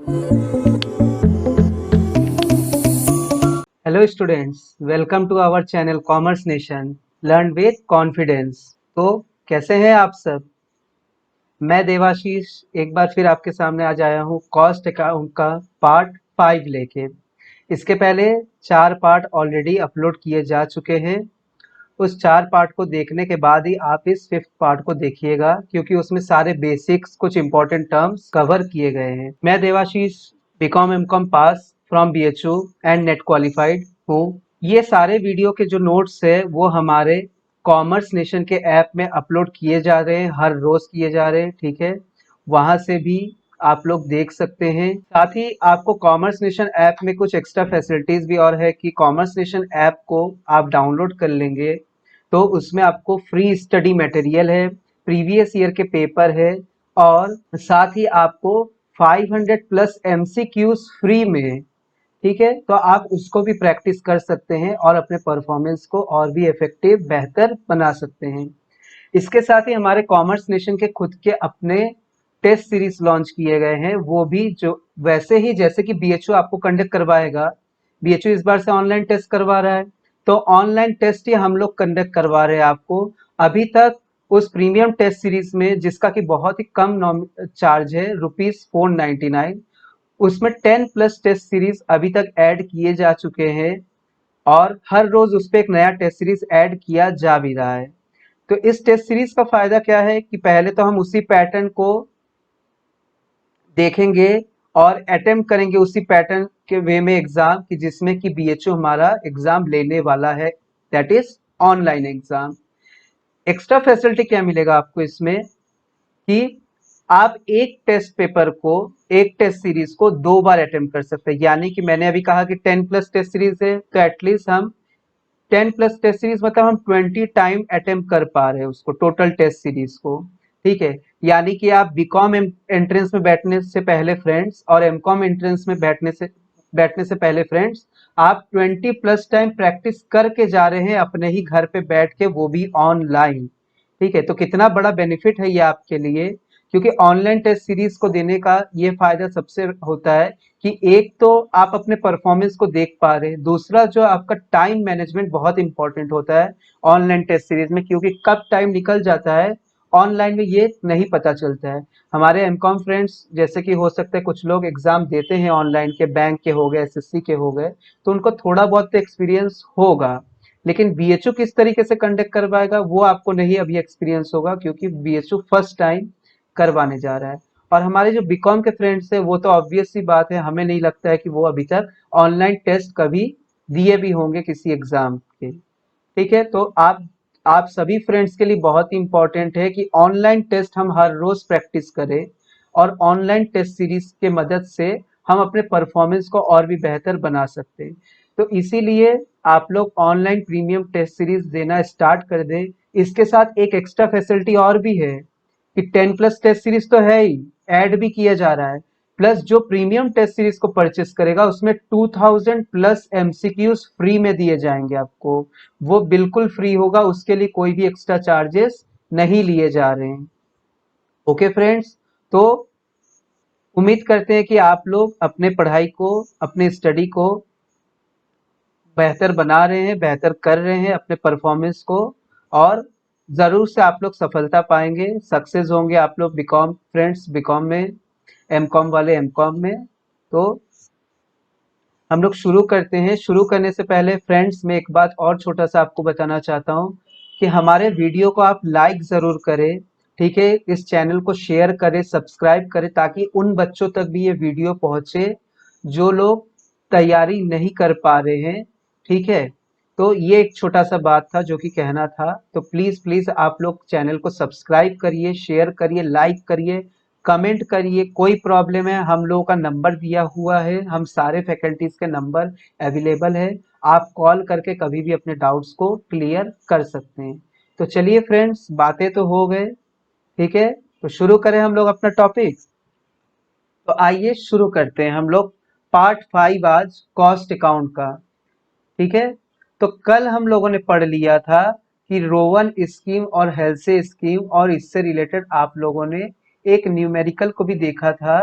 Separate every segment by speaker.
Speaker 1: Hello students, welcome to our channel Commerce Nation learn with confidence. तो कैसे हैं आप सब? मैं देवाशीष एक बार फिर आपके सामने आज आया हूँ कॉस्ट अकाउंट का पार्ट 5 लेके। इसके पहले 4 पार्ट ऑलरेडी अपलोड किए जा चुके हैं। उस 4 पार्ट को देखने के बाद ही आप इस 5th पार्ट को देखिएगा, क्योंकि उसमें सारे बेसिक्स, कुछ इंपॉर्टेंट टर्म्स कवर किए गए हैं। मैं Devashish BCom MCom pass from BHU and NET qualified हूँ। ये सारे वीडियो के जो नोट्स है वो हमारे कॉमर्स नेशन के ऐप में अपलोड किए जा रहे हैं, हर रोज किए जा रहे हैं, ठीक है। वहां से भी आप लोग देख सकते हैं। साथ ही आपको कॉमर्स नेशन ऐप में कुछ एक्स्ट्रा फैसिलिटीज भी और है कि कॉमर्स नेशन ऐप को आप डाउनलोड कर लेंगे तो उसमें आपको फ्री स्टडी मटेरियल है, प्रीवियस ईयर के पेपर है और साथ ही आपको 500 प्लस एमसीक्यूज फ्री में है, ठीक है। तो आप उसको भी प्रैक्टिस कर सकते हैं और अपने परफॉर्मेंस को और भी इफेक्टिव बेहतर बना सकते हैं। इसके साथ ही हमारे कॉमर्स नेशन के खुद के अपने टेस्ट सीरीज लॉन्च किए गए हैं, वो भी जो वैसे ही जैसे कि बीएचयू आपको कंडक्ट करवाएगा। बीएचयू इस बार से ऑनलाइन टेस्ट करवा रहा है, तो ऑनलाइन टेस्ट ही हम लोग कंडक्ट करवा रहे हैं आपको। अभी तक उस प्रीमियम टेस्ट सीरीज में, जिसका कि बहुत ही कम चार्ज है, ₹499, उसमें 10 प्लस टेस्ट सीरीज अभी तक ऐड किए जा चुके हैं और हर रोज उस पर एक नया टेस्ट सीरीज ऐड किया जा भी रहा है। तो इस टेस्ट सीरीज का फायदा क्या है कि पहले तो हम उसी पैटर्न को देखेंगे और अटेम्प्ट करेंगे उसी पैटर्न के वे में एग्जाम की जिसमें कि बीएचयू हमारा एग्जाम लेने वाला है, that is online exam. Extra facility क्या मिलेगा आपको इसमें कि आप एक टेस्ट पेपर को, एक टेस्ट सीरीज को 2 बार अटेम्प्ट कर सकते हैं। यानी कि मैंने अभी कहा कि 10 प्लस टेस्ट सीरीज है, तो एटलीस्ट हम 10 प्लस टेस्ट सीरीज मतलब हम 20 टाइम अटेम्प्ट कर पा रहे हैं उसको, टोटल टेस्ट सीरीज को, ठीक है। यानी कि आप बीकॉम एंट्रेंस में बैठने से पहले फ्रेंड्स और एमकॉम एंट्रेंस में बैठने से पहले फ्रेंड्स, आप 20 प्लस टाइम प्रैक्टिस करके जा रहे हैं अपने ही घर पे बैठ के, वो भी ऑनलाइन, ठीक है। तो कितना बड़ा बेनिफिट है ये आपके लिए, क्योंकि ऑनलाइन टेस्ट सीरीज को देने का ये फायदा सबसे होता है कि एक तो आप अपने परफॉर्मेंस को देख पा रहे हैं, दूसरा जो आपका टाइम मैनेजमेंट बहुत इंपॉर्टेंट होता है ऑनलाइन टेस्ट सीरीज में, क्योंकि कब टाइम निकल जाता है ऑनलाइन में ये नहीं पता चलता है। हमारे एमकॉम फ्रेंड्स जैसे कि हो सकता है कुछ लोग एग्जाम देते हैं ऑनलाइन के, बैंक के हो गए, एसएससी के हो गए, तो उनको थोड़ा बहुत एक्सपीरियंस होगा, लेकिन बीएचयू किस तरीके से कंडक्ट करवाएगा वो आपको नहीं अभी एक्सपीरियंस होगा, क्योंकि बीएचयू फर्स्ट टाइम करवाने जा रहा है। और हमारे जो बीकॉम के फ्रेंड्स हैं वो तो ऑब्वियस सी बात है, हमें नहीं लगता है कि वो अभी तक ऑनलाइन टेस्ट कभी दिए भी होंगे किसी एग्जाम के, ठीक है। तो आप सभी फ्रेंड्स के लिए बहुत ही इंपॉर्टेंट है कि ऑनलाइन टेस्ट हम हर रोज प्रैक्टिस करें और ऑनलाइन टेस्ट सीरीज के मदद से हम अपने परफॉर्मेंस को और भी बेहतर बना सकते हैं। तो इसीलिए आप लोग ऑनलाइन प्रीमियम टेस्ट सीरीज देना स्टार्ट कर दें। इसके साथ एक एक्स्ट्रा फैसिलिटी और भी है कि 10 प्लस टेस्ट सीरीज तो है ही, ऐड भी किया जा रहा है, प्लस जो प्रीमियम टेस्ट सीरीज को परचेस करेगा उसमें 2000 प्लस एमसीक्यूज फ्री में दिए जाएंगे आपको। वो बिल्कुल फ्री होगा, उसके लिए कोई भी एक्स्ट्रा चार्जेस नहीं लिए जा रहे हैं। ओके फ्रेंड्स, तो उम्मीद करते हैं कि आप लोग अपने पढ़ाई को, अपने स्टडी को बेहतर बना रहे हैं, बेहतर कर रहे हैं अपने परफॉर्मेंस को, और जरूर से आप लोग सफलता पाएंगे, सक्सेस होंगे आप लोग बीकॉम फ्रेंड्स, बीकॉम में, एमकॉम वाले एमकॉम में। तो हम लोग शुरू करते हैं। शुरू करने से पहले फ्रेंड्स मैं एक बात और छोटा सा आपको बताना चाहता हूँ कि हमारे वीडियो को आप लाइक ज़रूर करें, ठीक है। इस चैनल को शेयर करें, सब्सक्राइब करें, ताकि उन बच्चों तक भी ये वीडियो पहुँचे जो लोग तैयारी नहीं कर पा रहे हैं, ठीक है। तो ये एक छोटा सा बात था जो कि कहना था। तो प्लीज़ प्लीज़ आप लोग चैनल को सब्सक्राइब करिए, शेयर करिए, लाइक करिए, कमेंट करिए। कोई प्रॉब्लम है, हम लोगों का नंबर दिया हुआ है, हम सारे फैकल्टीज के नंबर अवेलेबल है, आप कॉल करके कभी भी अपने डाउट्स को क्लियर कर सकते हैं। तो चलिए फ्रेंड्स, बातें तो हो गए, ठीक है। तो शुरू करें हम लोग अपना टॉपिक। तो आइए शुरू करते हैं हम लोग पार्ट 5 आज कॉस्ट अकाउंट का, ठीक है। तो कल हम लोगों ने पढ़ लिया था कि रोवन स्कीम और हेल्से स्कीम, और इससे रिलेटेड आप लोगों ने एक न्यूमेरिकल को भी देखा था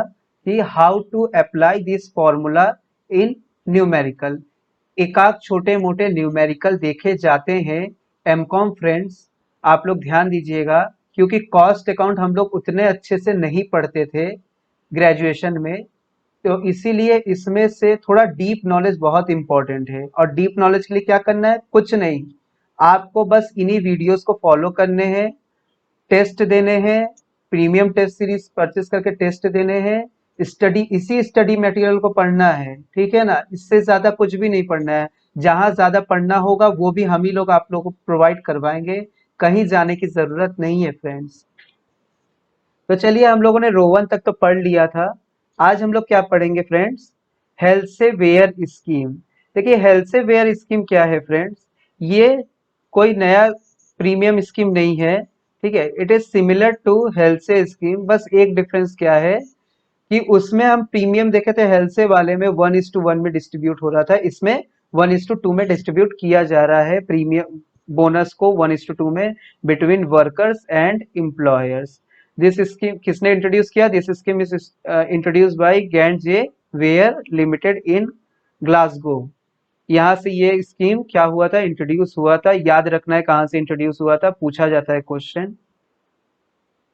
Speaker 1: कि how to apply this formula in numerical. एकाक छोटे मोटे न्यूमेरिकल देखे जाते हैं एमकॉम फ्रेंड्स, आप लोग ध्यान दीजिएगा, क्योंकि कॉस्ट अकाउंट हम लोग उतने अच्छे से नहीं पढ़ते थे ग्रेजुएशन में, तो इसीलिए इसमें से थोड़ा डीप नॉलेज बहुत इंपॉर्टेंट है। और डीप नॉलेज के लिए क्या करना है, कुछ नहीं, आपको बस इन्हीं वीडियोस को फॉलो करने हैं, टेस्ट देने हैं, प्रीमियम टेस्ट सीरीज परचेस करके टेस्ट देने हैं, स्टडी इसी स्टडी मटेरियल को पढ़ना है, ठीक है ना, इससे ज्यादा कुछ भी नहीं पढ़ना है। जहां ज्यादा पढ़ना होगा वो भी हम ही लोग आप लोगों को प्रोवाइड करवाएंगे, कहीं जाने की जरूरत नहीं है फ्रेंड्स। तो चलिए, हम लोगों ने रोवन तक तो पढ़ लिया था। आज हम लोग क्या पढ़ेंगे फ्रेंड्स, हेल्थ से वेयर स्कीम। देखिए, हेल्थ से वेयर स्कीम क्या है फ्रेंड्स, ये कोई नया प्रीमियम स्कीम नहीं है, ठीक है। It is similar to health से स्कीम, बस एक डिफरेंस क्या है कि उसमें हम प्रीमियम देखे थे हेल्थ से वाले में 1:1 में डिस्ट्रीब्यूट हो रहा था, इसमें 1:2 में डिस्ट्रीब्यूट किया जा रहा है प्रीमियम बोनस को, 1:2 में between workers and employers. This scheme किसने इंट्रोड्यूस किया, this scheme is introduce by G and J Weir limited in Glasgow. यहाँ से ये स्कीम क्या हुआ था, इंट्रोड्यूस हुआ था। याद रखना है कहाँ से इंट्रोड्यूस हुआ था, पूछा जाता है क्वेश्चन।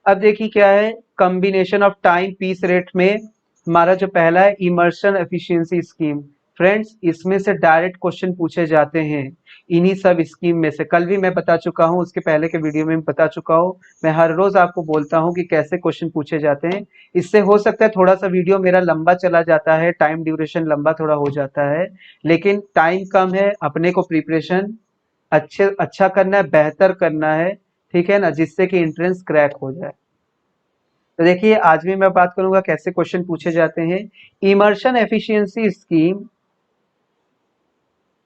Speaker 1: अब देखिए क्या है, combination of time piece rate में हमारा जो पहला है इमर्शन एफिशिएंसी स्कीम। फ्रेंड्स, इसमें से डायरेक्ट क्वेश्चन पूछे जाते हैं इन्हीं सब स्कीम में से। कल भी मैं बता चुका हूँ, उसके पहले के वीडियो में बता चुका हूँ। मैं हर रोज आपको बोलता हूँ कि कैसे क्वेश्चन पूछे जाते हैं। इससे हो सकता है थोड़ा सा वीडियो मेरा लंबा चला जाता है, टाइम ड्यूरेशन लंबा थोड़ा हो जाता है, लेकिन टाइम कम है, अपने को प्रिपरेशन अच्छा करना है, बेहतर करना है, ठीक है ना, जिससे कि एंट्रेंस क्रैक हो जाए। तो देखिए, आज भी मैं बात करूंगा कैसे क्वेश्चन पूछे जाते हैं। इमर्शन एफिशिएंसी स्कीम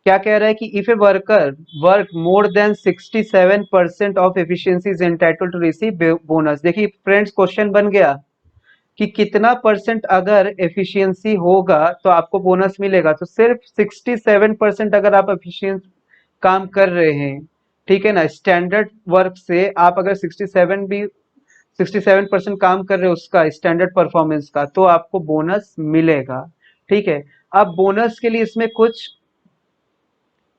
Speaker 1: क्या कह रहा है कि if a worker work more than 67% of efficiency is entitled to receive bonus. देखिए फ्रेंड्स, क्वेश्चन बन गया कि कितना परसेंट अगर एफिशिएंसी होगा तो आपको बोनस मिलेगा। तो सिर्फ 67% अगर आप एफिशिएंट काम कर रहे हैं, ठीक है ना, स्टैंडर्ड वर्क से आप अगर 67% काम कर रहे हो उसका स्टैंडर्ड परफॉर्मेंस का, तो आपको बोनस मिलेगा, ठीक है। अब बोनस के लिए इसमें कुछ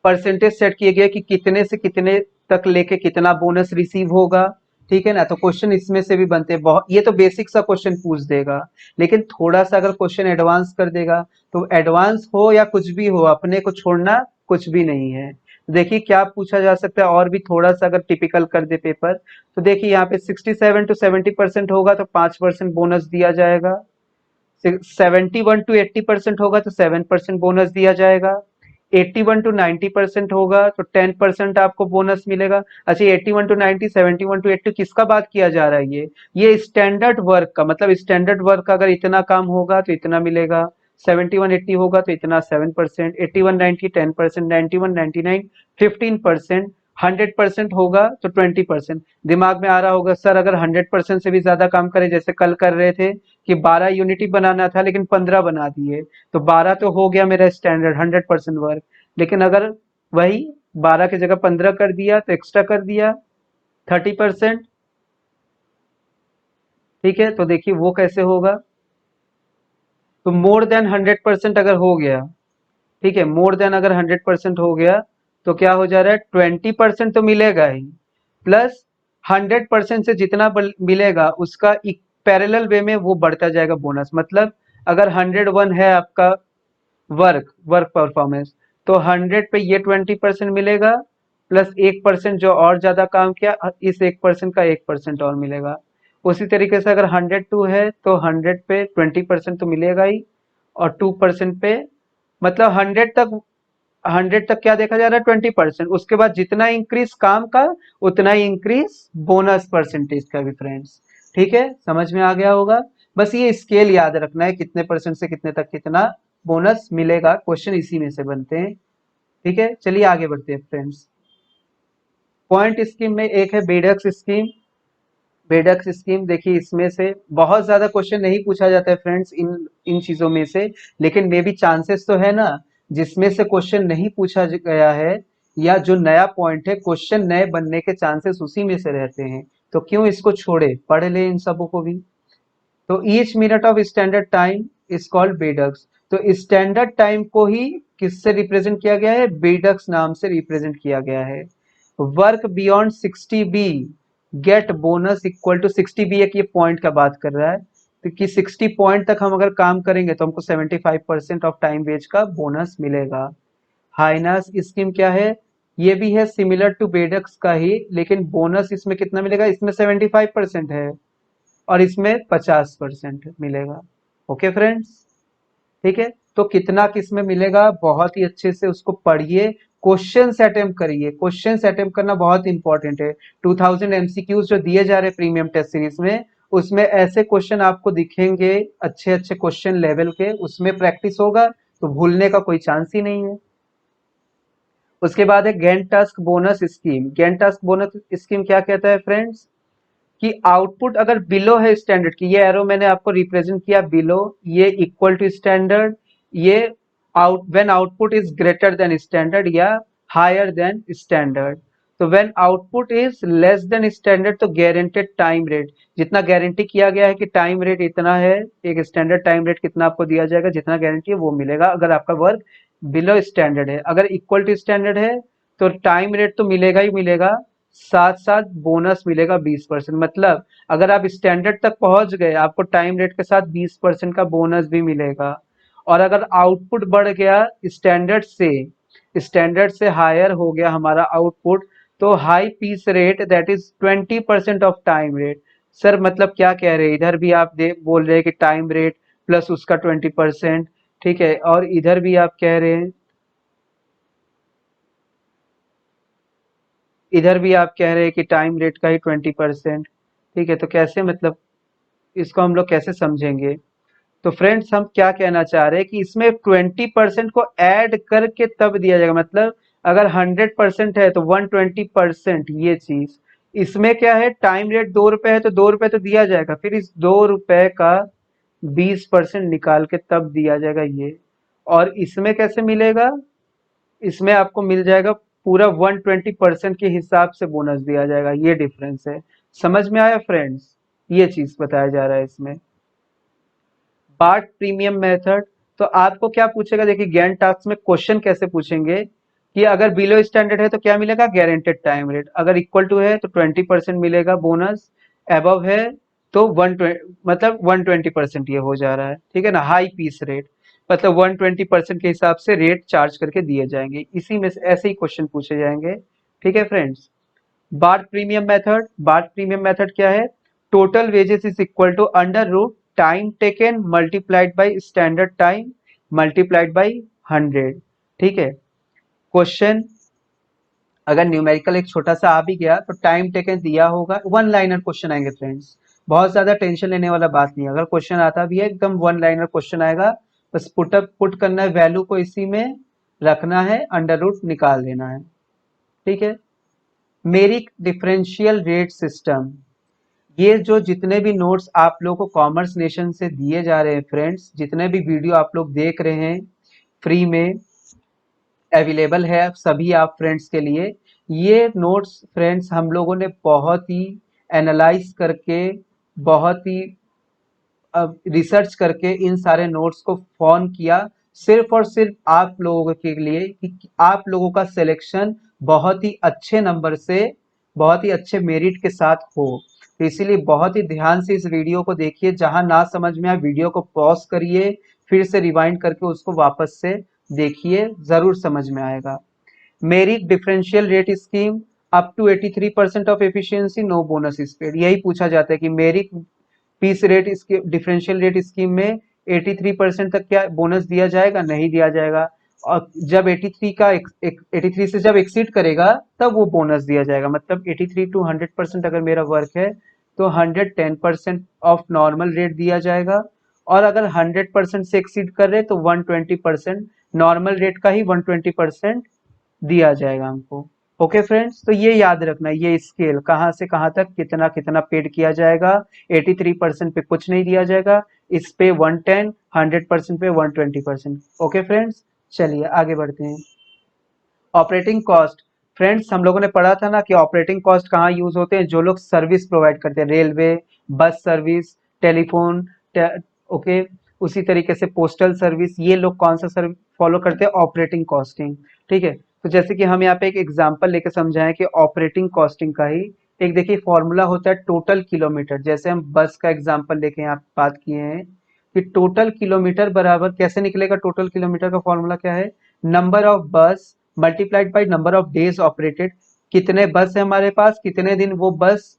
Speaker 1: परसेंटेज सेट किए गए कि कितने से कितने तक लेके कितना बोनस रिसीव होगा, ठीक है ना। तो क्वेश्चन इसमें से भी बनते हैं बहुत, ये तो बेसिक सा क्वेश्चन पूछ देगा, लेकिन थोड़ा सा अगर क्वेश्चन एडवांस कर देगा, तो एडवांस हो या कुछ भी हो, अपने को छोड़ना कुछ भी नहीं है। देखिए क्या पूछा जा सकता है, और भी थोड़ा सा अगर टिपिकल कर दे पेपर, तो देखिए यहाँ पे 67 to 70% होगा तो 5% बोनस दिया जाएगा, 71 to 80% होगा तो 7% बोनस दिया जाएगा, 81 to 90% होगा तो 10% आपको बोनस मिलेगा। अच्छा, 81 to 90, 71 to 80 किसका बात किया जा रहा है, ये स्टैंडर्ड वर्क का, मतलब स्टैंडर्ड वर्क अगर इतना काम होगा तो इतना मिलेगा, 71-80 होगा तो इतना 7%, 81-90 10%, 91-99 15%, 100% होगा तो 20%। दिमाग में आ रहा होगा सर, अगर 100% से भी ज्यादा काम करे, जैसे कल कर रहे थे कि 12 यूनिटी बनाना था लेकिन 15 बना दिए, तो 12 तो हो गया मेरा स्टैंडर्ड 100% वर्क, लेकिन अगर वही 12 की जगह 15 कर दिया तो एक्स्ट्रा कर दिया 30%, ठीक है। तो देखिए वो कैसे होगा, तो मोर देन 100% अगर हो गया, ठीक है, मोर देन अगर 100% हो गया तो क्या हो जा रहा है, 20% तो मिलेगा ही, प्लस 100% से जितना मिलेगा उसका एक पैरेलल वे में वो बढ़ता जाएगा बोनस। मतलब अगर 101 है आपका वर्क वर्क परफॉर्मेंस, तो 100 पे ये 20% मिलेगा, प्लस 1% जो और ज्यादा काम किया, इस 1% का 1% और मिलेगा। उसी तरीके से अगर 102 है तो 100 पे 20% तो मिलेगा ही, और 2% पे, मतलब 100 तक क्या देखा जा रहा है, 20%। उसके बाद जितना इंक्रीज काम का उतना ही इंक्रीज बोनस परसेंटेज का भी फ्रेंड्स, ठीक है, समझ में आ गया होगा। बस ये स्केल याद रखना है, कितने परसेंट से कितने तक कितना बोनस मिलेगा, क्वेश्चन इसी में से बनते हैं, ठीक है। चलिए आगे बढ़ते हैं फ्रेंड्स। पॉइंट स्कीम में एक है बेडक्स स्कीम। बेडक्स स्कीम देखिए, इसमें से बहुत ज्यादा क्वेश्चन नहीं पूछा जाता है फ्रेंड्स इन इन चीजों में से, लेकिन मे भी चांसेस तो है ना जिसमें से क्वेश्चन नहीं पूछा गया है, या जो नया पॉइंट है क्वेश्चन नए बनने के चांसेस उसी में से रहते हैं। तो क्यों इसको छोड़े, पढ़ ले इन सबों को भी। तो each minute of standard time is called Bedaux. तो स्टैंडर्ड टाइम को ही किससे रिप्रेजेंट किया गया है, बेडक्स नाम से रिप्रेजेंट किया गया है। Work beyond 60 B get bonus equal to 60 B, एक ये पॉइंट का बात कर रहा है, तो कि 60 पॉइंट तक हम अगर काम करेंगे तो हमको 75% ऑफ टाइम वेज का बोनस मिलेगा। हाइनास स्कीम क्या है, ये भी है सिमिलर टू बेडक्स का ही, लेकिन बोनस इसमें कितना मिलेगा, इसमें 75% है और इसमें 50% मिलेगा। ओके फ्रेंड्स, ठीक है। तो कितना किस में मिलेगा, बहुत ही अच्छे से उसको पढ़िए, क्वेश्चन अटेम्प्ट करिए। क्वेश्चन अटेम्प्ट करना बहुत इंपॉर्टेंट है। 2000 एमसीक्यूज जो दिए जा रहे हैं प्रीमियम टेस्ट सीरीज में, उसमें ऐसे क्वेश्चन आपको दिखेंगे, अच्छे अच्छे क्वेश्चन लेवल के, उसमें प्रैक्टिस होगा तो भूलने का कोई चांस ही नहीं है। उसके बाद है Gantt task bonus scheme. Gantt task bonus scheme क्या कहता है फ्रेंड्स, कि आउटपुट अगर बिलो है स्टैंडर्ड की, ये एरो मैंने आपको रिप्रेजेंट किया बिलो, ये इक्वल टू स्टैंडर्ड, ये out when output is greater than standard या हायर देन स्टैंडर्ड। तो when output is less than standard तो गारंटेड टाइम रेट, जितना गारंटी किया गया है कि टाइम रेट इतना है, एक स्टैंडर्ड टाइम रेट कितना आपको दिया जाएगा, जितना गारंटी है वो मिलेगा अगर आपका वर्क बिलो स्टैंडर्ड है। अगर इक्वल टू स्टैंडर्ड है तो टाइम रेट तो मिलेगा ही मिलेगा, साथ साथ बोनस मिलेगा 20%। मतलब अगर आप स्टैंडर्ड तक पहुंच गए, आपको टाइम रेट के साथ 20% का बोनस भी मिलेगा। और अगर आउटपुट बढ़ गया स्टैंडर्ड से हायर हो गया हमारा आउटपुट, तो high piece rate that is 20% of time rate. Sir मतलब क्या कह रहे हैं, इधर भी आप बोल रहे हैं कि टाइम रेट प्लस उसका 20%, ठीक है, और इधर भी आप कह रहे हैं, इधर भी आप कह रहे हैं कि टाइम रेट का ही 20%, ठीक है। तो कैसे, मतलब इसको हम लोग कैसे समझेंगे। तो फ्रेंड्स हम क्या कहना चाह रहे हैं कि इसमें 20% को ऐड करके तब दिया जाएगा। मतलब अगर 100% है तो 120% ये चीज, इसमें क्या है, टाइम रेट 2 रुपए है तो 2 रुपए तो दिया जाएगा, फिर इस 2 रुपए का 20% निकाल के तब दिया जाएगा ये। और इसमें कैसे मिलेगा, इसमें आपको मिल जाएगा पूरा 120% के हिसाब से बोनस दिया जाएगा, ये डिफरेंस है। समझ में आया फ्रेंड्स, ये चीज बताया जा रहा है इसमें। पार्ट प्रीमियम मेथड, तो आपको क्या पूछेगा, देखिए गैंट टास्क में क्वेश्चन कैसे पूछेंगे कि अगर बिलो स्टैंडर्ड है तो क्या मिलेगा, गारंटेड टाइम रेट, अगर इक्वल टू है तो 20% मिलेगा बोनस, अबव है तो 120, मतलब 120% ये हो जा रहा है, ठीक है ना। हाई पीस रेट मतलब 120% के हिसाब से रेट चार्ज करके दिए जाएंगे, इसी में से ऐसे ही क्वेश्चन पूछे जाएंगे, ठीक है friends. Barth premium method, Barth premium method क्या है, total wages is equal to under root time taken multiplied by standard time multiplied by 100, ठीक है। क्वेश्चन अगर न्यूमेरिकल एक छोटा सा आ भी गया तो टाइम टेकन दिया होगा, वन लाइनर क्वेश्चन आएंगे फ्रेंड्स, बहुत ज्यादा टेंशन लेने वाला बात नहीं है। अगर क्वेश्चन आता भी है एकदम वन लाइनर क्वेश्चन आएगा, बस पुट करना है, वैल्यू को इसी में रखना है, अंडर रूट निकाल देना है, ठीक है। मेरिक डिफरेंशियल रेट सिस्टम, ये जो जितने भी नोट्स आप लोगों को कॉमर्स नेशन से दिए जा रहे हैं फ्रेंड्स, जितने भी वीडियो आप लोग देख रहे हैं फ्री में अवेलेबल है सभी आप फ्रेंड्स के लिए, ये नोट्स फ्रेंड्स हम लोगों ने बहुत ही एनालाइज करके, बहुत ही रिसर्च करके इन सारे नोट्स को फॉर्म किया, सिर्फ और सिर्फ आप लोगों के लिए, कि आप लोगों का सिलेक्शन बहुत ही अच्छे नंबर से, बहुत ही अच्छे मेरिट के साथ हो। तो इसीलिए बहुत ही ध्यान से इस वीडियो को देखिए, जहां ना समझ में आए वीडियो को पॉज करिए, फिर से रिवाइंड करके उसको वापस से देखिए, जरूर समझ में आएगा। Merit differential rate scheme, up to 83% of efficiency no bonus is paid, यही पूछा जाता है कि मेरिट पीस रेट इसके डिफरेंशियल रेट स्कीम में 83% तक क्या बोनस दिया जाएगा, नहीं दिया जाएगा। और जब 83 से जब एक्सीड करेगा तब वो बोनस दिया जाएगा। मतलब 83 टू 100% अगर मेरा वर्क है तो 110% ऑफ नॉर्मल रेट दिया जाएगा, और अगर 100% से एक्सीड कर रहे तो 120% नॉर्मल रेट का ही 120% दिया जाएगा हमको। ओके फ्रेंड्स, तो ये याद रखना, ये स्केल कहाँ से कहाँ तक कितना कितना पेड किया जाएगा, 83% पे कुछ नहीं दिया जाएगा, इस पे 110, 100% पे 120%। ओके फ्रेंड्स, चलिए आगे बढ़ते हैं। ऑपरेटिंग कॉस्ट, फ्रेंड्स हम लोगों ने पढ़ा था ना कि ऑपरेटिंग कॉस्ट कहाँ यूज होते हैं, जो लोग सर्विस प्रोवाइड करते हैं, railway, bus service, telephone, okay. उसी तरीके से पोस्टल सर्विस, ये लोग कौन सा सर्विस फॉलो करते हैं? ऑपरेटिंग कॉस्टिंग, ठीक है। तो जैसे कि हम यहाँ पे एक एग्जांपल लेके समझाएं कि ऑपरेटिंग कॉस्टिंग का ही एक देखिए फॉर्मूला होता है टोटल किलोमीटर। जैसे हम बस का एग्जांपल लेके यहाँ पे बात किए हैं कि टोटल किलोमीटर बराबर कैसे निकलेगा? टोटल किलोमीटर का फॉर्मूला क्या है? नंबर ऑफ बस multiplied by number of days operated. कितने बस है हमारे पास, कितने दिन वो बस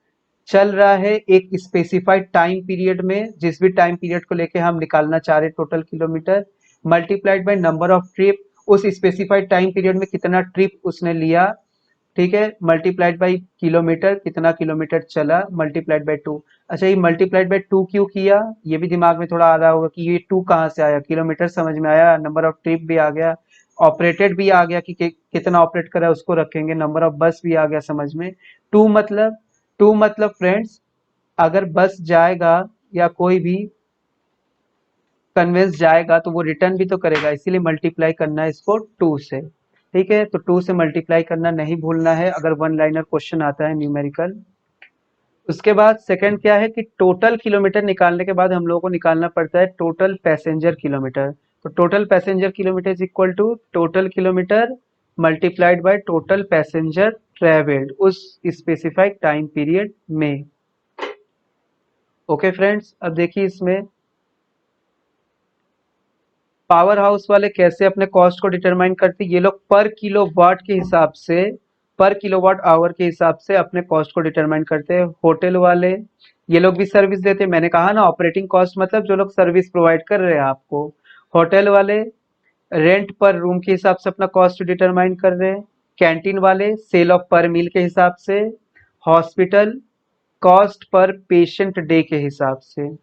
Speaker 1: चल रहा है एक स्पेसिफाइड टाइम पीरियड में, जिस भी टाइम पीरियड को लेके हम निकालना चाह रहे total kilometre, multiplied by number of trip, उस स्पेसिफाइड टाइम पीरियड में कितना ट्रिप उसने लिया, ठीक है, मल्टीप्लाइड बाय किलोमीटर, कितना किलोमीटर चला, मल्टीप्लाइड बाय 2। अच्छा, ये मल्टीप्लाइड बाय 2 क्यों किया? ये भी दिमाग में थोड़ा आ रहा होगा कि ये 2 कहाँ से आया। किलोमीटर समझ में आया, नंबर ऑफ ट्रिप भी आ गया, ऑपरेटेड भी आ गया कि कितना ऑपरेट करा उसको रखेंगे, नंबर ऑफ बस भी आ गया समझ में। टू मतलब, टू मतलब फ्रेंड्स, अगर बस जाएगा या कोई भी कन्वेंस जाएगा तो वो रिटर्न भी तो करेगा, इसीलिए मल्टीप्लाई करना है इसको 2 से, ठीक है। तो 2 से मल्टीप्लाई करना नहीं भूलना है अगर वन लाइनर क्वेश्चन आता है न्यूमेरिकल। उसके बाद सेकंड क्या है कि टोटल किलोमीटर निकालने के बाद हम लोगों को निकालना पड़ता है टोटल पैसेंजर किलोमीटर। तो total passenger kilometre is equal to total kilometre multiplied by total passenger travelled उस स्पेसिफाइड टाइम पीरियड में। ओके फ्रेंड्स, अब देखिए इसमें पावर हाउस वाले कैसे अपने कॉस्ट को डिटरमाइन करते हैं। ये लोग पर किलोवाट के हिसाब से, पर किलोवाट आवर के हिसाब से अपने कॉस्ट को डिटरमाइन करते हैं। होटल वाले, ये लोग भी सर्विस देते हैं, मैंने कहा ना ऑपरेटिंग कॉस्ट मतलब जो लोग सर्विस प्रोवाइड कर रहे हैं आपको। होटल वाले रेंट पर रूम के हिसाब से अपना कॉस्ट डिटरमाइन कर रहे हैं। कैंटीन वाले सेल ऑफ पर मील के हिसाब से। Hospital cost per patient day के हिसाब से।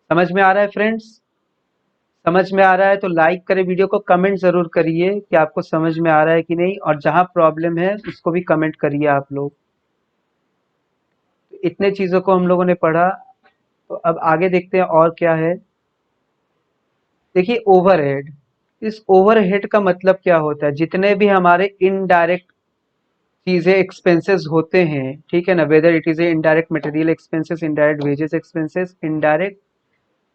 Speaker 1: समझ में आ रहा है फ्रेंड्स? समझ में आ रहा है तो लाइक करें वीडियो को, कमेंट जरूर करिए कि आपको समझ में आ रहा है कि नहीं, और जहां प्रॉब्लम है उसको भी कमेंट करिए आप लोग। इतने चीजों को हम लोगों ने पढ़ा, तो अब आगे देखते हैं और क्या है। देखिए ओवरहेड, इस ओवरहेड का मतलब क्या होता है? जितने भी हमारे इनडायरेक्ट चीजें एक्सपेंसेस होते हैं, ठीक है ना, whether it is a indirect material expenses, indirect wages expenses, indirect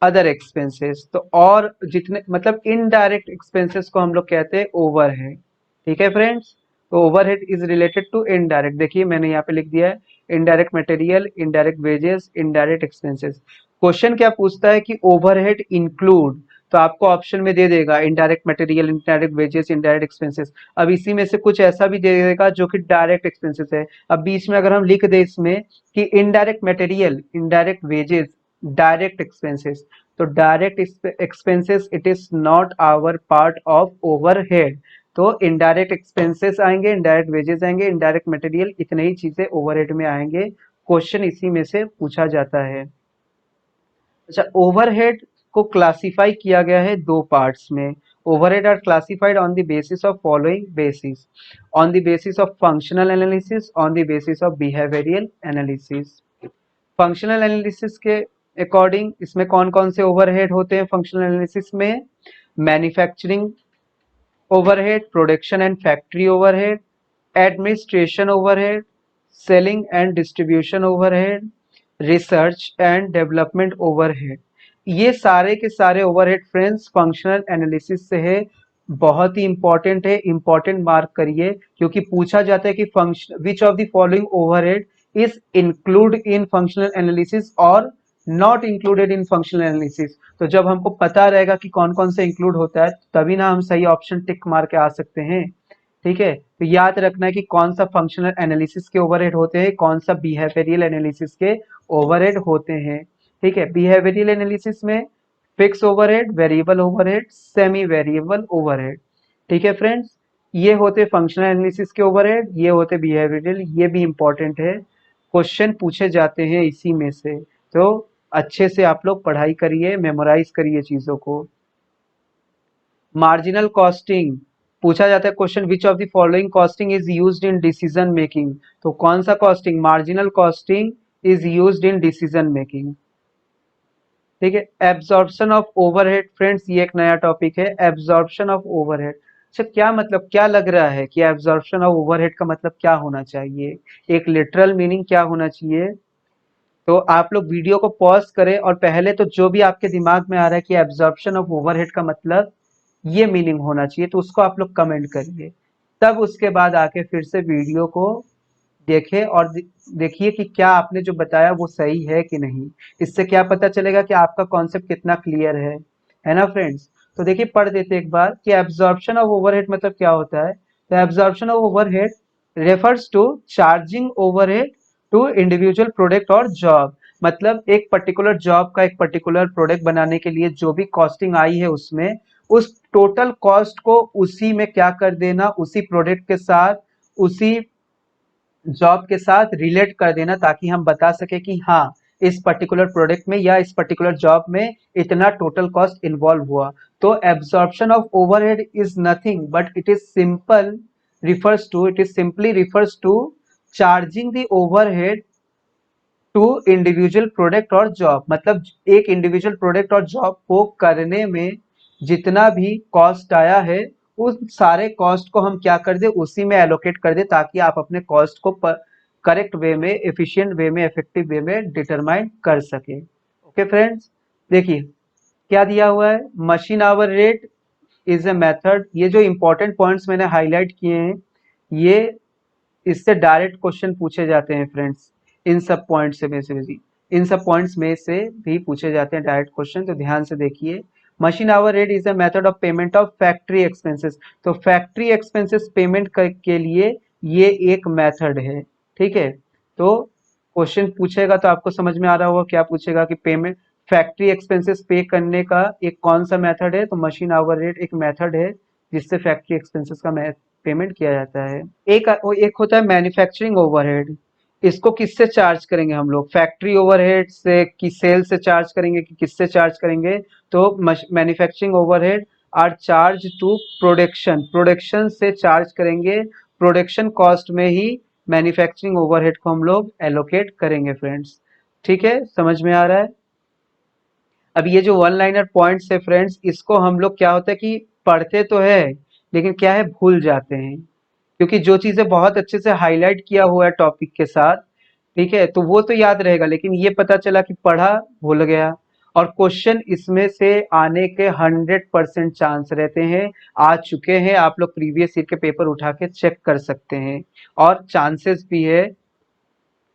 Speaker 1: other expenses, तो और जितने मतलब इनडायरेक्ट एक्सपेंसेस को हम लोग कहते हैं ओवरहेड, ठीक है फ्रेंड्स। तो overhead is related to indirect, देखिए मैंने यहाँ पे लिख दिया है indirect material, indirect wages, indirect expenses. Question क्या पूछता है कि ओवरहेड इंक्लूड, तो आपको ऑप्शन में दे देगा indirect material, indirect wages, indirect expenses. अब इसी में से कुछ ऐसा भी दे देगा जो कि डायरेक्ट एक्सपेंसेस है। अब बीच में अगर हम लिख दे इसमें कि indirect material, indirect wages, direct expenses, तो direct expenses it is not our part of overhead. तो इनडायरेक्ट एक्सपेंसेस आएंगे, इनडायरेक्ट वेजेस आएंगे, इनडायरेक्ट मटेरियल, इतने ही चीजें ओवरहेड में आएंगे। क्वेश्चन इसी में से पूछा जाता है। अच्छा, ओवरहेड को क्लासिफाई किया गया है दो पार्ट्स में। Overhead are classified on the basis of following basis, on the basis of functional analysis, on the basis of behavioural analysis. Functional analysis के अकॉर्डिंग इसमें कौन कौन से ओवरहेड होते हैं फंक्शनल एनालिसिस में? Manufacturing overhead, production and factory overhead, administration overhead, selling and distribution overhead, research and development overhead. ये सारे के सारे ओवरहेड फ्रेंड्स फंक्शनल एनालिसिस से है। बहुत ही इंपॉर्टेंट है, इंपॉर्टेंट मार्क करिए, क्योंकि पूछा जाता है कि function which of the following overhead is include in functional analysis और not included in functional analysis. तो जब हमको पता रहेगा कि कौन कौन से इंक्लूड होता है तभी ना हम सही ऑप्शन टिक मार के आ सकते हैं, ठीक है। तो याद रखना है कि कौन सा फंक्शनल एनालिसिस के ओवरहेड होते हैं, कौन सा बिहेवियरल एनालिसिस के ओवरहेड होते हैं, ठीक है। बिहेवियरल एनालिसिस में fix overhead, variable overhead, semi variable overhead, ठीक है फ्रेंड्स। ये होते फंक्शनल एनालिसिस के ओवरहेड, ये होते बिहेवियरल, ये भी इंपॉर्टेंट है, क्वेश्चन पूछे जाते हैं इसी में से। तो अच्छे से आप लोग पढ़ाई करिए, मेमोराइज करिए चीजों को। मार्जिनल कॉस्टिंग पूछा जाता है question, which of the following costing is used in decision making. तो कौन सा costing? Marginal costing is used in decision making, ठीक है। एब्जॉर्प्शन ऑफ ओवरहेड फ्रेंड्स, ये एक नया टॉपिक है, एब्जॉर्प्शन ऑफ ओवरहेड। अच्छा, क्या मतलब, क्या लग रहा है कि एब्जॉर्प्शन ऑफ ओवरहेड का मतलब क्या होना चाहिए? एक लिटरल मीनिंग क्या होना चाहिए? तो आप लोग वीडियो को पॉज करें और पहले तो जो भी आपके दिमाग में आ रहा है कि एब्जॉर्प्शन ऑफ ओवरहेड का मतलब ये मीनिंग होना चाहिए, तो उसको आप लोग कमेंट करिए। तब उसके बाद आके फिर से वीडियो को देखें और देखिए कि क्या आपने जो बताया वो सही है कि नहीं। इससे क्या पता चलेगा कि आपका कॉन्सेप्ट कितना क्लियर है ना फ्रेंड्स। तो देखिए पढ़ देते एक बार कि एब्जॉर्प्शन ऑफ ओवरहेड मतलब क्या होता है। तो absorption of overhead refers to charging overhead to individual product और जॉब। मतलब एक पर्टिकुलर जॉब का एक पर्टिकुलर प्रोडक्ट बनाने के लिए जो भी कॉस्टिंग आई है उसमें, उस टोटल कॉस्ट को उसी में क्या कर देना, उसी प्रोडक्ट के साथ, उसी जॉब के साथ रिलेट कर देना, ताकि हम बता सके कि हाँ इस पर्टिकुलर प्रोडक्ट में या इस पर्टिकुलर जॉब में इतना टोटल कॉस्ट इन्वॉल्व हुआ। तो absorption of overhead is nothing but it is simply refers to charging the overhead to individual product और जॉब। मतलब एक इंडिविजुअल प्रोडक्ट और जॉब को करने में जितना भी कॉस्ट आया है, उस सारे कॉस्ट को हम क्या कर दे, उसी में एलोकेट कर दे, ताकि आप अपने कॉस्ट को करेक्ट वे में, एफिशिएंट वे में, इफेक्टिव वे में डिटरमाइन कर सके। ओके फ्रेंड्स, देखिए क्या दिया हुआ है। Machine hour rate is a method. ये जो इंपॉर्टेंट पॉइंट्स मैंने हाईलाइट किए हैं, ये इससे डायरेक्ट क्वेश्चन पूछे जाते हैं फ्रेंड्स। इन सब पॉइंट्स से में से भी इन सब पॉइंट्स में से भी पूछे जाते हैं डायरेक्ट क्वेश्चन, तो ध्यान से देखिए। Machine hour rate is a method of payment of factory expenses. तो फैक्ट्री एक्सपेंसेस पेमेंट के लिए ये एक मेथड है, ठीक है। तो क्वेश्चन पूछेगा तो आपको समझ में आ रहा होगा क्या पूछेगा, कि पेमेंट फैक्ट्री एक्सपेंसेस पे करने का एक कौन सा मेथड है। तो मशीन आवर रेट एक मेथड है जिससे फैक्ट्री एक्सपेंसेस का पेमेंट किया जाता है। एक होता है मैन्युफैक्चरिंग ओवरहेड। इसको किससे चार्ज करेंगे हम लोग, फैक्ट्री ओवरहेड से कि सेल से चार्ज करेंगे कि किससे चार्ज करेंगे। तो manufacturing overhead are charge to production, production से चार्ज करेंगे। प्रोडक्शन कॉस्ट में ही मैन्युफैक्चरिंग ओवरहेड को हम लोग एलोकेट करेंगे फ्रेंड्स। ठीक है, समझ में आ रहा है। अब ये जो वन लाइनर पॉइंट्स है फ्रेंड्स, इसको हम लोग क्या होता है कि पढ़ते तो है लेकिन क्या है, भूल जाते हैं। क्योंकि जो चीजें बहुत अच्छे से हाईलाइट किया हुआ है टॉपिक के साथ, ठीक है, तो वो तो याद रहेगा, लेकिन ये पता चला कि पढ़ा भूल गया। और क्वेश्चन इसमें से आने के 100% चांस रहते हैं, आ चुके हैं। आप लोग प्रीवियस ईयर के पेपर उठा के चेक कर सकते हैं, और चांसेस भी है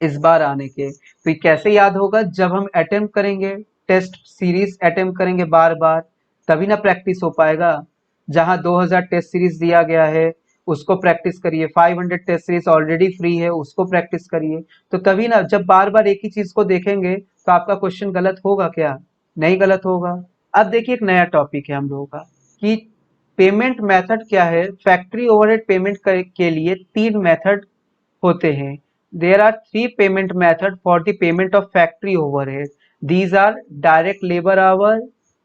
Speaker 1: इस बार आने के। तो ये कैसे याद होगा, जब हम अटेम्प्ट करेंगे, टेस्ट सीरीज अटेम्प्ट करेंगे बार बार, तभी ना प्रैक्टिस हो पाएगा। जहां 2000 टेस्ट सीरीज दिया गया है उसको प्रैक्टिस करिए, 500 टेस्ट सीरीज ऑलरेडी फ्री है उसको प्रैक्टिस करिए। तो तभी ना, जब बार बार एक ही चीज को देखेंगे तो आपका क्वेश्चन गलत होगा क्या, नहीं गलत होगा। अब देखिए एक नया टॉपिक है हम लोगों का, कि पेमेंट मेथड क्या है। फैक्ट्री ओवरहेड पेमेंट के लिए 3 मेथड होते हैं। There are 3 payment method for the payment of factory overhead. These are direct labor hour,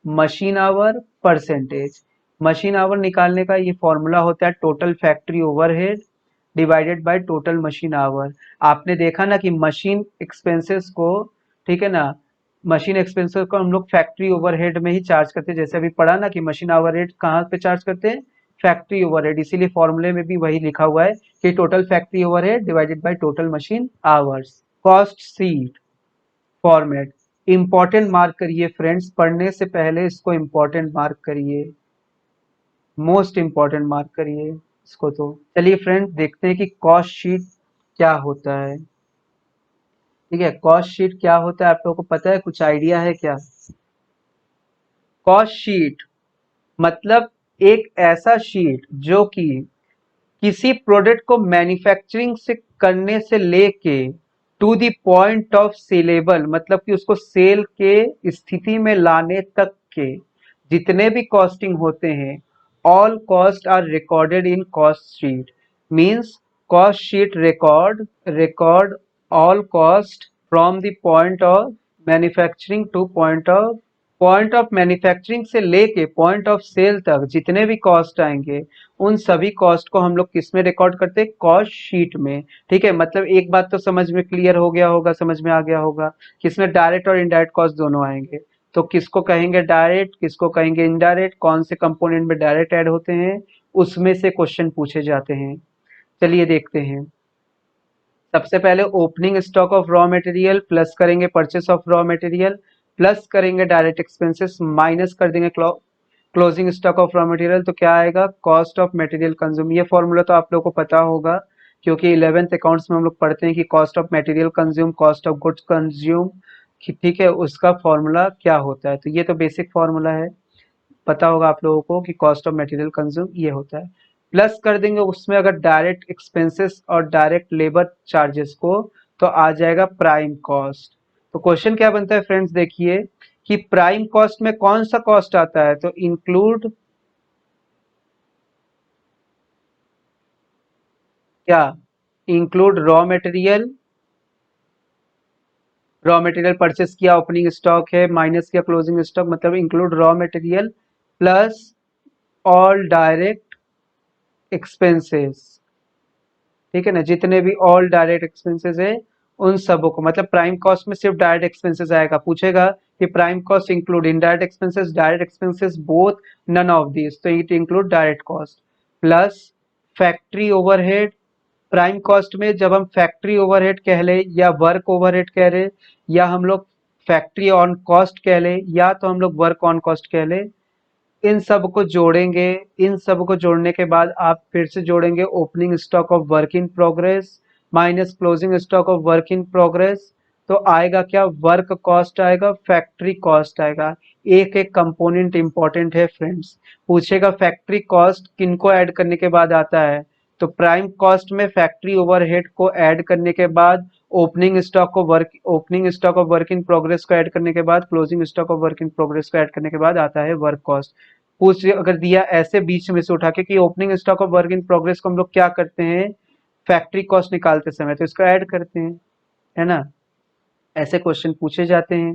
Speaker 1: machine hour, percentage. Machine our निकालने का ये फॉर्मूला होता है total factory overhead divided by total machine our. आपने देखा ना कि मशीन एक्सपेंसेस को, ठीक है ना, मशीन एक्सपेंसेस को हम लोग फैक्ट्री ओवरहेड में ही चार्ज करते हैं। जैसे अभी पढ़ा ना कि मशीन ओवरहेड कहाँ पे चार्ज करते हैं, फैक्ट्री ओवरहेड। इसीलिए फॉर्मूले में भी वही लिखा हुआ है कि total factory overhead divided by total machine hours. Cost sheet format important mark करिए फ्रेंड्स, पढ़ने से पहले इसको इंपॉर्टेंट मार्क करिए, मोस्ट इंपॉर्टेंट मार्क करिए इसको। तो चलिए फ्रेंड्स देखते हैं कि कॉस्ट शीट क्या होता है। ठीक है, कॉस्ट शीट क्या होता है आप लोगों को पता है, कुछ आइडिया है क्या। कॉस्ट शीट मतलब एक ऐसा शीट जो कि किसी प्रोडक्ट को मैन्युफैक्चरिंग से करने से लेके to the point of saleable, मतलब कि उसको सेल के स्थिति में लाने तक के जितने भी कॉस्टिंग होते हैं, all cost are recorded in cost sheet. Means cost sheet record all cost from the point of manufacturing to point of manufacturing से लेके पॉइंट ऑफ सेल तक जितने भी कॉस्ट आएंगे, उन सभी कॉस्ट को हम लोग किस में रिकॉर्ड करते हैं, कॉस्ट शीट में। ठीक है, मतलब एक बात तो समझ में क्लियर हो गया होगा, समझ में आ गया होगा कि इसमें डायरेक्ट और इनडायरेक्ट कॉस्ट दोनों आएंगे। तो किसको कहेंगे डायरेक्ट, किसको कहेंगे इनडायरेक्ट, कौन से कंपोनेंट में डायरेक्ट ऐड होते हैं, उसमें से क्वेश्चन पूछे जाते हैं। चलिए देखते हैं। सबसे पहले opening stock of raw material plus करेंगे purchase of raw material plus करेंगे डायरेक्ट एक्सपेंसेस माइनस कर देंगे closing stock of raw material, तो क्या आएगा कॉस्ट ऑफ मटेरियल कंज्यूम। ये फॉर्मूला तो आप लोगों को पता होगा क्योंकि 11th अकाउंट्स में हम लोग पढ़ते हैं कि cost of material consume, cost of goods consume, ठीक है, उसका फॉर्मूला क्या होता है। तो ये तो बेसिक फॉर्मूला है, पता होगा आप लोगों को कि कॉस्ट ऑफ मटेरियल कंज्यूम ये होता है। प्लस कर देंगे उसमें अगर डायरेक्ट एक्सपेंसेस और डायरेक्ट लेबर चार्जेस को, तो आ जाएगा प्राइम कॉस्ट। तो क्वेश्चन क्या बनता है फ्रेंड्स, देखिए कि प्राइम कॉस्ट में कौन सा कॉस्ट आता है, तो इंक्लूड क्या, इंक्लूड रॉ मटेरियल परचेस किया, ओपनिंग स्टॉक है, माइनस किया क्लोजिंग स्टॉक, मतलब include raw material plus all direct expenses, ठीक है ना, जितने भी ऑल डायरेक्ट एक्सपेंसेस है उन सबों को, मतलब प्राइम कॉस्ट में सिर्फ डायरेक्ट एक्सपेंसेस आएगा। पूछेगा कि prime cost include indirect expenses, direct expenses both, none of this, तो it include direct cost plus factory overhead. Prime cost में जब हम फैक्ट्री ओवरहेड कह ले या वर्क ओवरहेड कह रहे, या हम लोग फैक्ट्री ऑन कॉस्ट कह ले, या तो हम लोग वर्क ऑन कॉस्ट कह ले, इन सब को जोड़ेंगे। इन सब को जोड़ने के बाद आप फिर से जोड़ेंगे opening stock of work in progress minus closing stock of work in progress, तो आएगा क्या, वर्क कॉस्ट आएगा, फैक्ट्री कॉस्ट आएगा। एक एक कंपोनेंट इंपॉर्टेंट है फ्रेंड्स। पूछेगा फैक्ट्री कॉस्ट किनको ऐड करने के बाद आता है, तो प्राइम कॉस्ट में फैक्ट्री ओवरहेड को ऐड करने के बाद, opening stock of work in progress को ऐड करने के बाद, closing stock of work in progress को ऐड करने के बाद आता है वर्क कॉस्ट। पूछ अगर दिया ऐसे बीच में से उठा के कि opening stock of work in progress को हम लोग क्या करते हैं फैक्ट्री कॉस्ट निकालते समय, तो इसको ऐड करते हैं, है ना, ऐसे क्वेश्चन पूछे जाते हैं।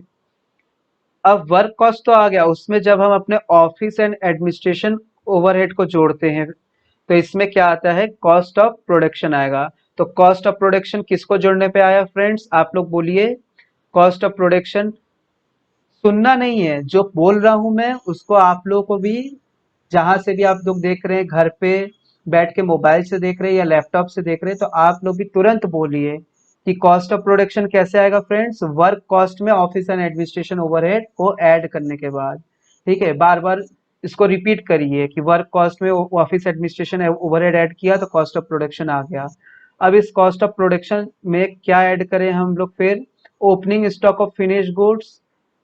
Speaker 1: अब वर्क कॉस्ट तो आ गया, उसमें जब हम अपने ऑफिस एंड एडमिनिस्ट्रेशन ओवरहेड को जोड़ते हैं, तो इसमें क्या आता है, कॉस्ट ऑफ प्रोडक्शन आएगा। तो कॉस्ट ऑफ प्रोडक्शन किसको जोड़ने पे आया फ्रेंड्स, आप लोग बोलिए। कॉस्ट ऑफ प्रोडक्शन, सुनना नहीं है, जो बोल रहा हूं मैं उसको आप लोगों को भी, जहां से भी आप लोग देख रहे हैं, घर पे बैठ के मोबाइल से देख रहे हैं या लैपटॉप से देख रहे हैं, तो आप लोग भी तुरंत बोलिए कि कॉस्ट ऑफ प्रोडक्शन कैसे आएगा फ्रेंड्स, वर्क कॉस्ट में ऑफिस एंड एडमिनिस्ट्रेशन ओवरहेड को ऐड करने के बाद। ठीक है, बार बार इसको रिपीट करिए कि वर्क कॉस्ट में ऑफिस एडमिनिस्ट्रेशन ओवरहेड ऐड किया तो कॉस्ट ऑफ प्रोडक्शन आ गया। अब इस कॉस्ट ऑफ प्रोडक्शन में क्या ऐड करें हम लोग, फिर opening stock of finish goods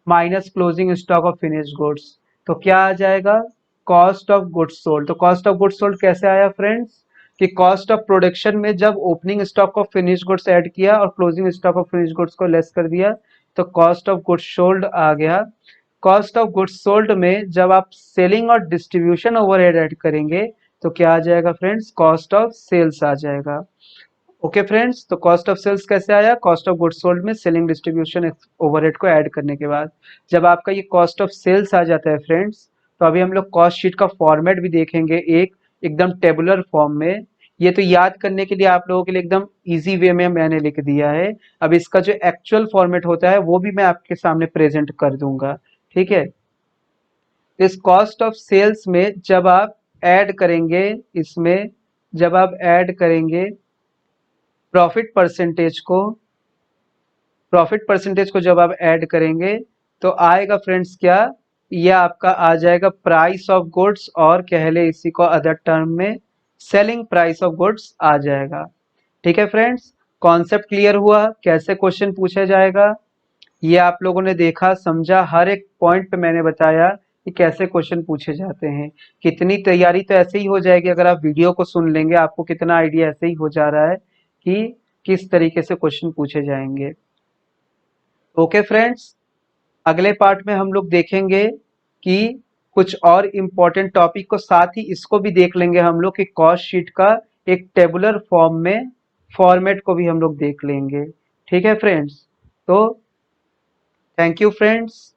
Speaker 1: minus closing stock of finish goods, तो क्या आ जाएगा, कॉस्ट ऑफ गुड्स सोल्ड। तो कॉस्ट ऑफ गुड्स सोल्ड कैसे आया फ्रेंड्स, कि कॉस्ट ऑफ प्रोडक्शन में जब opening stock of finish goods add किया और closing stock of finish goods को लेस कर दिया, तो कॉस्ट ऑफ गुड्स सोल्ड आ गया। कॉस्ट ऑफ गुड्स सोल्ड में जब आप सेलिंग और डिस्ट्रीब्यूशन ओवरहेड ऐड करेंगे, तो क्या आ जाएगा फ्रेंड्स, कॉस्ट ऑफ सेल्स आ जाएगा। ओके फ्रेंड्स, तो कॉस्ट ऑफ सेल्स कैसे आया, कॉस्ट ऑफ गुड्स सोल्ड में सेलिंग डिस्ट्रीब्यूशन ओवरहेड को ऐड करने के बाद। जब आपका ये कॉस्ट ऑफ सेल्स आ जाता है फ्रेंड्स, तो अभी हम लोग कॉस्ट शीट का फॉर्मेट भी देखेंगे, एक एकदम टेबुलर फॉर्म में। ये तो याद करने के लिए आप लोगों के लिए एकदम इजी वे में मैंने लिख दिया है। अब इसका जो एक्चुअल फॉर्मेट होता है वो भी मैं आपके सामने प्रेजेंट कर दूंगा, ठीक है। इस कॉस्ट ऑफ सेल्स में जब आप ऐड करेंगे, इसमें जब आप ऐड करेंगे प्रॉफिट परसेंटेज को, प्रॉफिट परसेंटेज को जब आप ऐड करेंगे, तो आएगा फ्रेंड्स क्या, ये आपका आ जाएगा प्राइस ऑफ गुड्स, और कह ले इसी को अदर टर्म में सेलिंग प्राइस ऑफ गुड्स आ जाएगा। ठीक है फ्रेंड्स, कॉन्सेप्ट क्लियर हुआ, कैसे क्वेश्चन पूछा जाएगा ये आप लोगों ने देखा समझा, हर एक पॉइंट पे मैंने बताया कि कैसे क्वेश्चन पूछे जाते हैं। कितनी तैयारी तो ऐसे ही हो जाएगी अगर आप वीडियो को सुन लेंगे, आपको कितना आइडिया ऐसे ही हो जा रहा है कि किस तरीके से क्वेश्चन पूछे जाएंगे। ओके फ्रेंड्स, अगले पार्ट में हम लोग देखेंगे कि कुछ और इम्पोर्टेंट टॉपिक को, साथ ही इसको भी देख लेंगे हम लोग कि कॉस्ट शीट का एक टेबुलर फॉर्म में फॉर्मेट को भी हम लोग देख लेंगे। ठीक है फ्रेंड्स, तो थैंक यू फ्रेंड्स।